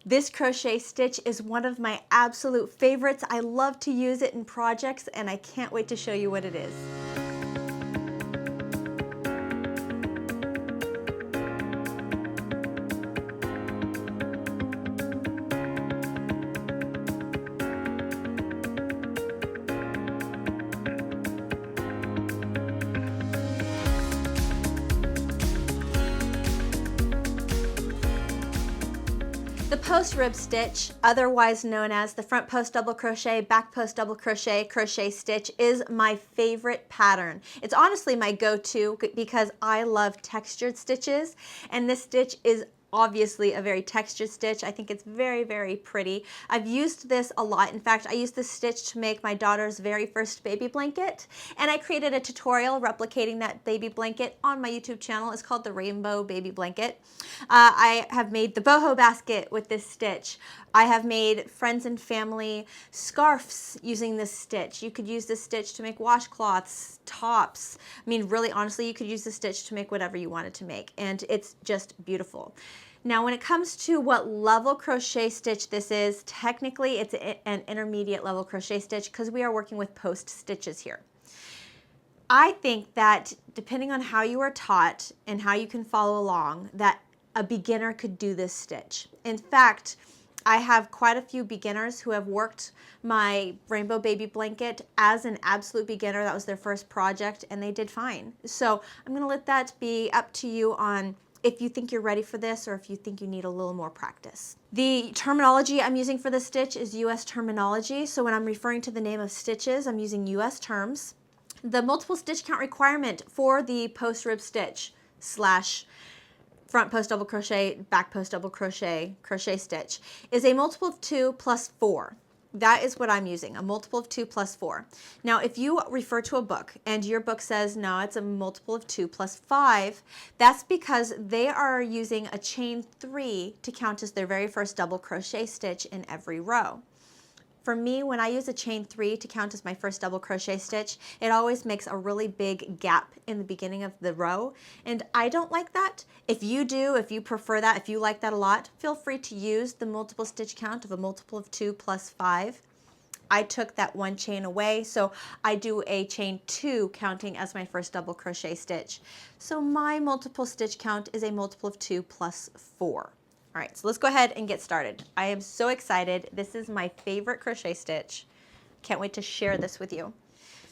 This crochet stitch is one of my absolute favorites. I love to use it in projects and I can't wait to show you what it is. The post rib stitch, otherwise known as the front post double crochet, back post double crochet, crochet stitch, is my favorite pattern. It's honestly my go-to because I love textured stitches, and this stitch is obviously a very textured stitch. I think it's very, very pretty. I've used this a lot. In fact, I used this stitch to make my daughter's very first baby blanket, and I created a tutorial replicating that baby blanket on my YouTube channel. It's called the Rainbow Baby Blanket. I have made the boho basket with this stitch. I have made friends and family scarves using this stitch. You could use this stitch to make washcloths, tops. I mean, really honestly, you could use this stitch to make whatever you wanted to make, and it's just beautiful. Now, when it comes to what level crochet stitch this is, technically it's an intermediate level crochet stitch because we are working with post stitches here. I think that depending on how you are taught and how you can follow along, that a beginner could do this stitch. In fact, I have quite a few beginners who have worked my Rainbow Baby Blanket as an absolute beginner. That was their first project and they did fine. So I'm going to let that be up to you on if you think you're ready for this or if you think you need a little more practice. The terminology I'm using for this stitch is US terminology. So when I'm referring to the name of stitches, I'm using US terms. The multiple stitch count requirement for the post rib stitch slash front post double crochet, back post double crochet, crochet stitch is a multiple of 2 plus 4. That is what I'm using, a multiple of 2 plus 4. Now, if you refer to a book and your book says, no, it's a multiple of 2 plus 5, that's because they are using a chain 3 to count as their very first double crochet stitch in every row. For me, when I use a chain 3 to count as my first double crochet stitch, it always makes a really big gap in the beginning of the row, and I don't like that. If you do, if you prefer that, if you like that a lot, feel free to use the multiple stitch count of a multiple of 2 plus 5. I took that one chain away, so I do a chain 2 counting as my first double crochet stitch. So my multiple stitch count is a multiple of 2 plus 4. All right, so let's go ahead and get started. I am so excited. This is my favorite crochet stitch. Can't wait to share this with you.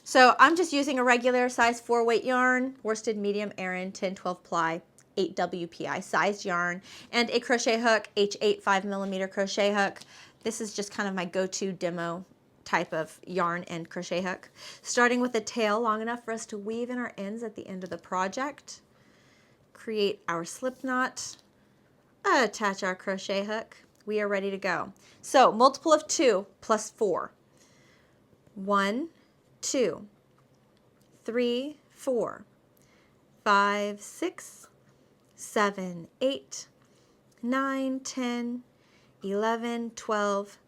So I'm just using a regular size 4 weight yarn, worsted medium Aran 10-12 ply, 8 WPI sized yarn, and a crochet hook, H8 5mm crochet hook. This is just kind of my go-to demo type of yarn and crochet hook. Starting with a tail long enough for us to weave in our ends at the end of the project. Create our slip knot. Attach our crochet hook. We are ready to go. So multiple of 2 plus 4. 1, 2, 3, 4, 5, 6, 7, 8, 9, 10, 11, 12,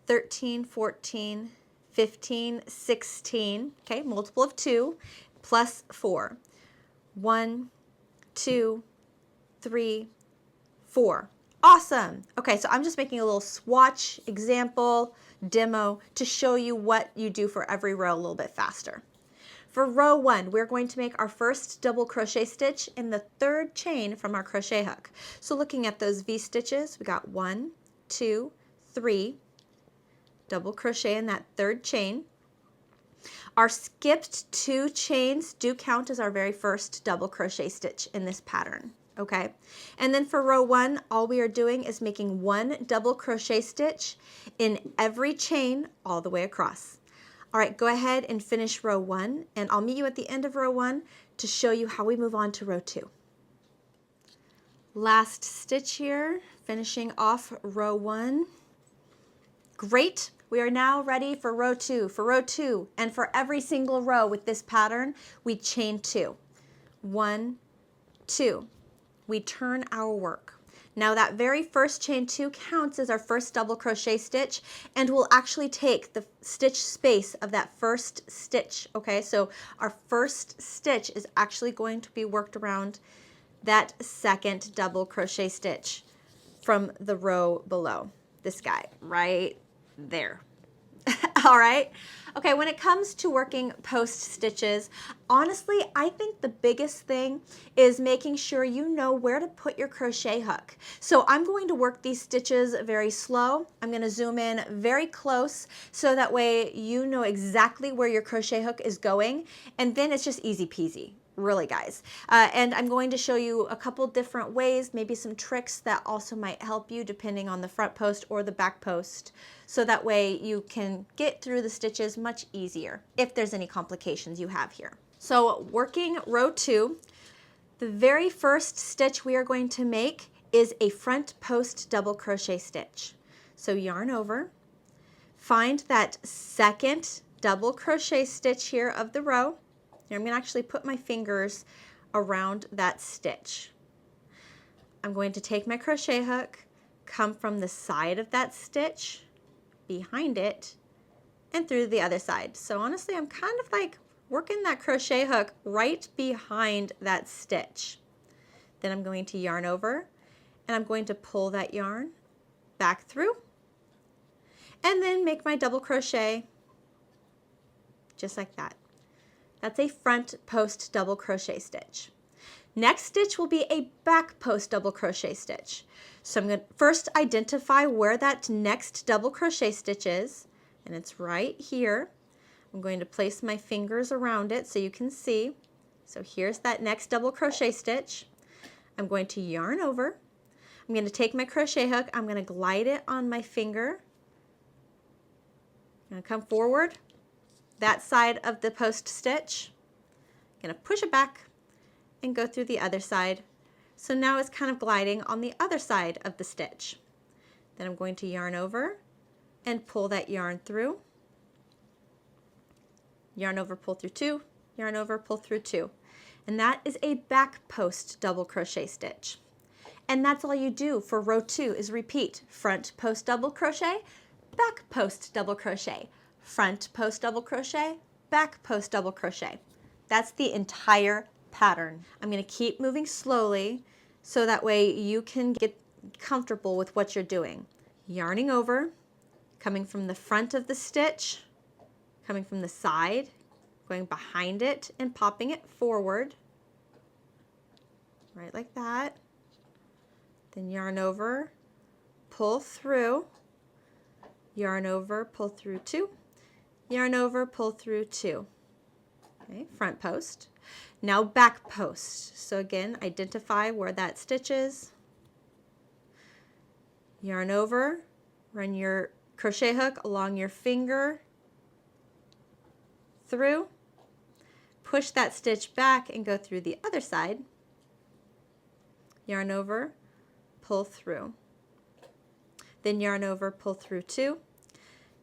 13, 14, 15, 16. Okay, multiple of 2 plus 4. 1, 2, 3, 4. Awesome. Okay, so I'm just making a little swatch example demo to show you what you do for every row a little bit faster. For row 1, we're going to make our first double crochet stitch in the 3rd chain from our crochet hook. So looking at those V stitches, we got 1, 2, 3, double crochet in that 3rd chain. Our skipped 2 chains do count as our very first double crochet stitch in this pattern. Okay, and then for row 1, all we are doing is making 1 double crochet stitch in every chain all the way across. All right, go ahead and finish row 1, and I'll meet you at the end of row 1 to show you how we move on to row 2. Last stitch here, finishing off row 1. Great. We are now ready for row 2. For row 2, and for every single row with this pattern, we chain 2. 1, 2. We turn our work. Now that very first chain 2 counts as our first double crochet stitch, and we'll actually take the stitch space of that first stitch. Okay, so our first stitch is actually going to be worked around that second double crochet stitch. from the row below. This guy right there. All right. Okay, when it comes to working post stitches, honestly, I think the biggest thing is making sure you know where to put your crochet hook. So I'm going to work these stitches very slow. I'm going to zoom in very close so that way you know exactly where your crochet hook is going, and then it's just easy peasy. Really, guys. And I'm going to show you a couple different ways, maybe some tricks that also might help you depending on the front post or the back post, so that way you can get through the stitches much easier if there's any complications you have here. So working row 2, the very first stitch we are going to make is a front post double crochet stitch. So yarn over, find that second double crochet stitch here of the row. I'm going to actually put my fingers around that stitch. I'm going to take my crochet hook, come from the side of that stitch, behind it, and through the other side. So honestly, I'm kind of like working that crochet hook right behind that stitch. Then I'm going to yarn over, and I'm going to pull that yarn back through, and then make my double crochet just like that. That's a front post double crochet stitch. Next stitch will be a back post double crochet stitch. So I'm going to first identify where that next double crochet stitch is, and it's right here. I'm going to place my fingers around it so you can see. So here's that next double crochet stitch. I'm going to yarn over. I'm going to take my crochet hook. I'm going to glide it on my finger. I'm going to come forward that side of the post stitch. I'm going to push it back and go through the other side. So now it's kind of gliding on the other side of the stitch. Then I'm going to yarn over and pull that yarn through. Yarn over, pull through 2, yarn over, pull through 2. And that is a back post double crochet stitch. And that's all you do for row 2 is repeat front post double crochet, back post double crochet, front post double crochet, back post double crochet. That's the entire pattern. I'm going to keep moving slowly so that way you can get comfortable with what you're doing. Yarning over, coming from the front of the stitch, coming from the side, going behind it and popping it forward, right like that. Then yarn over, pull through, yarn over, pull through 2, yarn over, pull through 2. Okay, front post. Now back post. So again, identify where that stitch is. Yarn over, run your crochet hook along your finger through, push that stitch back and go through the other side. Yarn over, pull through. Then yarn over, pull through 2,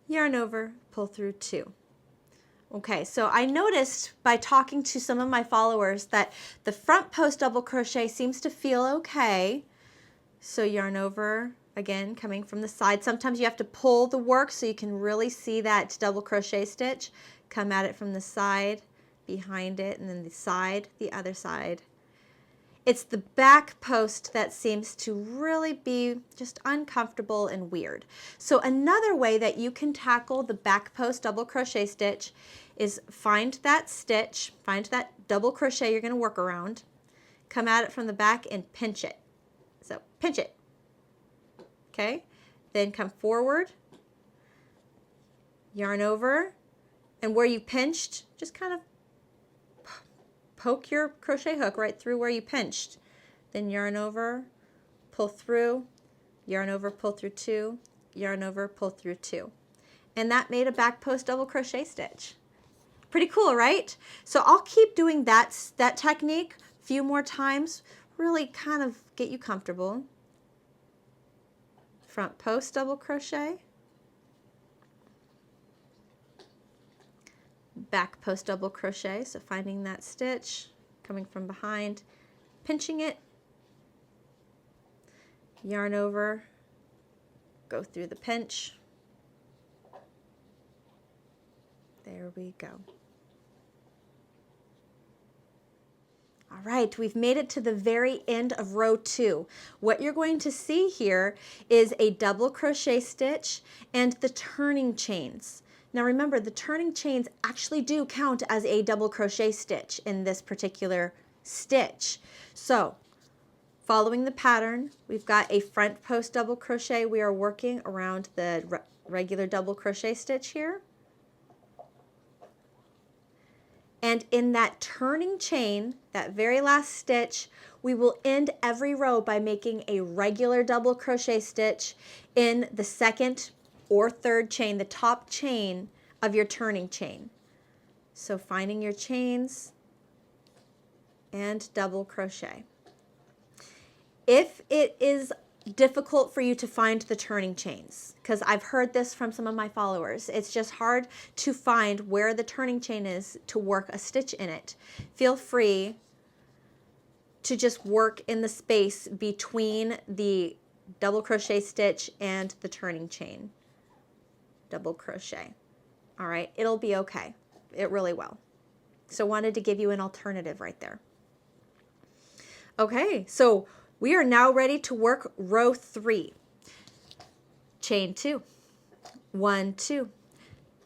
yarn over, pull through 2. Okay, so I noticed by talking to some of my followers that the front post double crochet seems to feel okay. So yarn over, again, coming from the side. Sometimes you have to pull the work so you can really see that double crochet stitch. Come at it from the side, behind it, and then the side, the other side. It's the back post that seems to really be just uncomfortable and weird. So another way that you can tackle the back post double crochet stitch is find that stitch, find that double crochet you're going to work around, come at it from the back and pinch it. So pinch it. Okay? Then come forward, yarn over, and where you pinched, just kind of poke your crochet hook right through where you pinched. Then yarn over, pull through, yarn over, pull through 2, yarn over, pull through 2. And that made a back post double crochet stitch. Pretty cool, right? So I'll keep doing that technique a few more times, really kind of get you comfortable. Front post double crochet, back post double crochet, so finding that stitch, coming from behind, pinching it, yarn over, go through the pinch. There we go. All right, we've made it to the very end of row 2. What you're going to see here is a double crochet stitch and the turning chains. Now remember, the turning chains actually do count as a double crochet stitch in this particular stitch. So following the pattern, we've got a front post double crochet. We are working around the regular double crochet stitch here. And in that turning chain, that very last stitch, we will end every row by making a regular double crochet stitch in the second or third chain, the top chain of your turning chain. So finding your chains and double crochet. If it is difficult for you to find the turning chains, because I've heard this from some of my followers, it's just hard to find where the turning chain is to work a stitch in it, feel free to just work in the space between the double crochet stitch and the turning chain. Double crochet. All right, it'll be okay. It really will. So wanted to give you an alternative right there. Okay, so we are now ready to work row 3. Chain 2, 1, 2,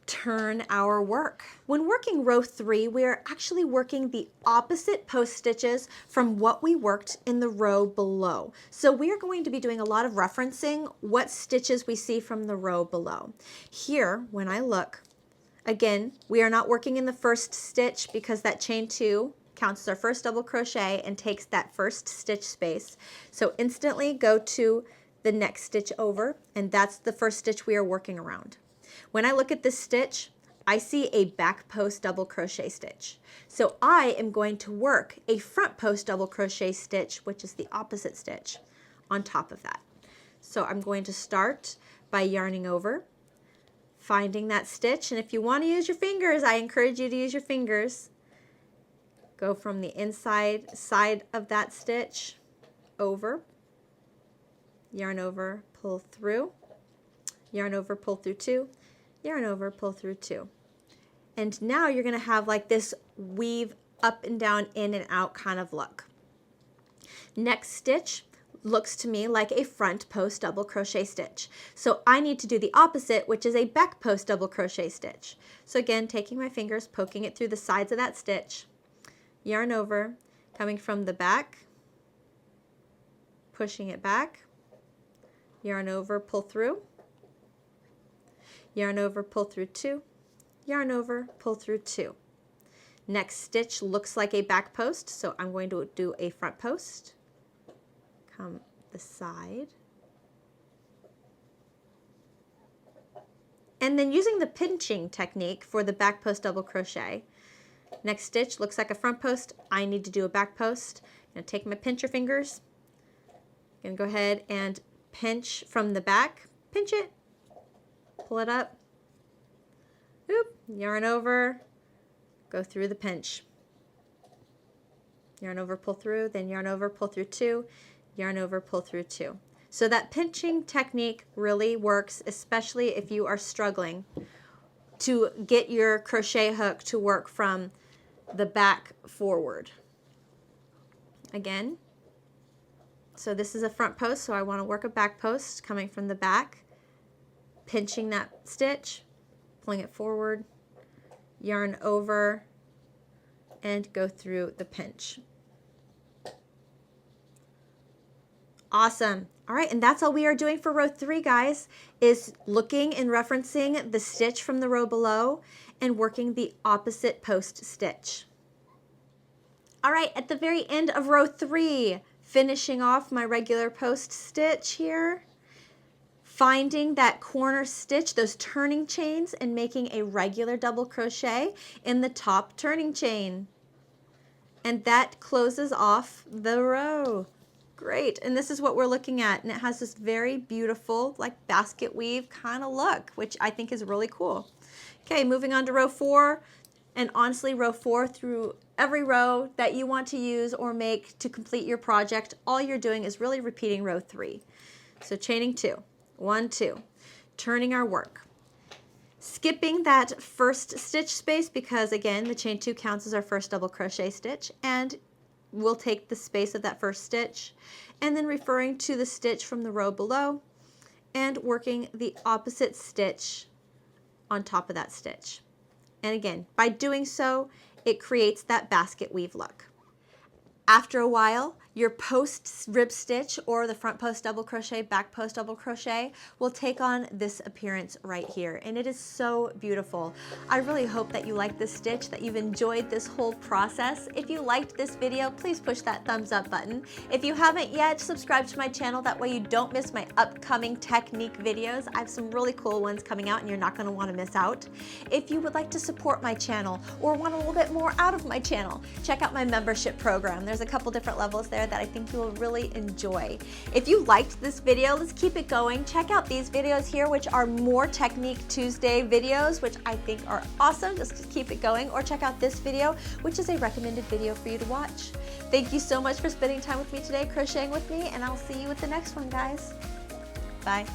turn our work. When working row 3, we are actually working the opposite post stitches from what we worked in the row below. So we are going to be doing a lot of referencing what stitches we see from the row below. Here, when I look, again, we are not working in the first stitch because that chain 2 counts as our first double crochet and takes that first stitch space. So instantly go to the next stitch over, and that's the first stitch we are working around. When I look at this stitch, I see a back post double crochet stitch. So I am going to work a front post double crochet stitch, which is the opposite stitch, on top of that. So I'm going to start by yarning over, finding that stitch, and if you want to use your fingers, I encourage you to use your fingers. Go from the inside side of that stitch over, yarn over, pull through, yarn over, pull through 2, yarn over, pull through 2. And now you're going to have like this weave up and down, in and out kind of look. Next stitch looks to me like a front post double crochet stitch. So I need to do the opposite, which is a back post double crochet stitch. So again, taking my fingers, poking it through the sides of that stitch, yarn over, coming from the back, pushing it back, yarn over, pull through, yarn over, pull through 2, yarn over, pull through 2. Next stitch looks like a back post, so I'm going to do a front post, come the side, and then using the pinching technique for the back post double crochet. Next stitch looks like a front post. I need to do a back post. I'm going to take my pincher fingers. I'm going to go ahead and pinch from the back. Pinch it. Pull it up. Oop. Yarn over. Go through the pinch. Yarn over, pull through. Then yarn over, pull through 2. Yarn over, pull through 2. So that pinching technique really works, especially if you are struggling to get your crochet hook to work from the back forward. Again, so this is a front post, so I want to work a back post coming from the back, pinching that stitch, pulling it forward, yarn over, and go through the pinch. Awesome. All right, and that's all we are doing for row 3, guys, is looking and referencing the stitch from the row below and working the opposite post stitch. All right, at the very end of row 3, finishing off my regular post stitch here, finding that corner stitch, those turning chains, and making a regular double crochet in the top turning chain. And that closes off the row. Great, and this is what we're looking at, and it has this very beautiful like basket weave kind of look, which I think is really cool. Okay, moving on to row 4, and honestly row 4 through every row that you want to use or make to complete your project, all you're doing is really repeating row 3. So chaining 2, 1, 2, turning our work. Skipping that first stitch space because again the chain 2 counts as our first double crochet stitch, and we'll take the space of that first stitch, and then referring to the stitch from the row below and working the opposite stitch on top of that stitch. And again, by doing so, it creates that basket weave look. After a while, your post rib stitch or the front post double crochet, back post double crochet will take on this appearance right here, and it is so beautiful. I really hope that you like this stitch, that you've enjoyed this whole process. If you liked this video, please push that thumbs up button. If you haven't yet, subscribe to my channel, that way you don't miss my upcoming technique videos. I have some really cool ones coming out and you're not going to want to miss out. If you would like to support my channel or want a little bit more out of my channel, check out my membership program. There's a couple different levels there that I think you will really enjoy. If you liked this video, let's keep it going. Check out these videos here, which are more Technique Tuesday videos, which I think are awesome. Just keep it going. Or check out this video, which is a recommended video for you to watch. Thank you so much for spending time with me today, crocheting with me, and I'll see you with the next one, guys. Bye.